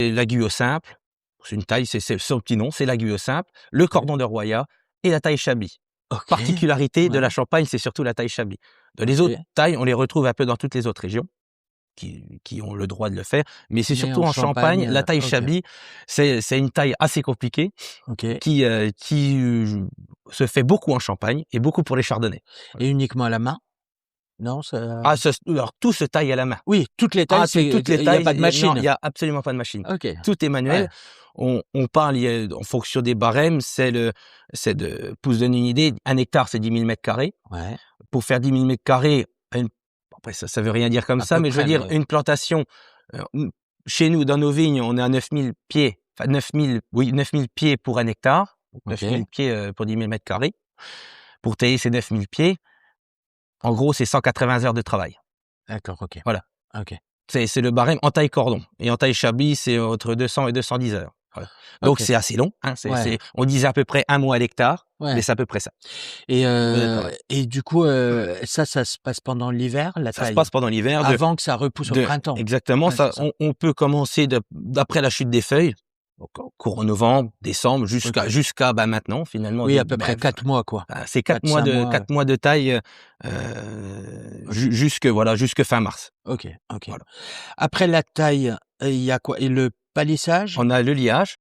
c'est l'aiguille simple. C'est une taille, c'est son petit nom, c'est l'aiguille simple, le cordon de Roya et la taille Chablis. Ok. Particularité de Ouais. la Champagne, c'est surtout la taille Chablis. Les Ok. autres tailles, on les retrouve un peu dans toutes les autres régions qui ont le droit de le faire, mais c'est Mais surtout en en Champagne, Champagne, la taille ok. Chablis, c'est une taille assez compliquée Ok. qui se fait beaucoup en Champagne et beaucoup pour les chardonnays. Et uniquement à la main? Non, ça... Ah, alors tout se taille à la main. Oui, toutes les tailles, Ah, toutes les il n'y a tailles, pas de non, machine. il y a absolument pas de machine. Ok. Tout est manuel. Ouais. On parle, en fonction des barèmes, pour se donner une idée, 1 hectare, c'est 10 000 mètres carrés. Ouais. Pour faire 10 000 mètres carrés, après ça veut rien dire comme À ça, peu mais je veux près, dire, mais- une plantation, chez nous, dans nos vignes, on est à 9 000 pieds, enfin 9 000 pieds pour 1 hectare, donc 9 000 Ok. pieds pour 10 000 mètres carrés. Pour tailler ces 9 000 pieds, en gros, c'est 180 heures de travail. D'accord, ok. Voilà. Ok. C'est le barème en taille cordon. Et en taille Chablis, c'est entre 200 et 210 heures. Voilà. Donc, Ok. c'est assez long. Hein. Ouais. On disait à peu près 1 mois à l'hectare, mais Ouais. c'est à peu près ça. Et du coup, ça se passe pendant l'hiver, la Ça se taille? passe pendant l'hiver. Avant que ça repousse au printemps. Exactement. Ouais, Ça, c'est ça. on peut commencer d'après la chute des feuilles, donc courant novembre, décembre, jusqu'à maintenant, finalement. Oui, à peu près 4 mois, quoi. C'est 4 mois 4-5 mois. 4 mois de taille jusque fin mars. Ok, ok. Voilà. Après la taille, il y a quoi? Et le palissage? On a le liage.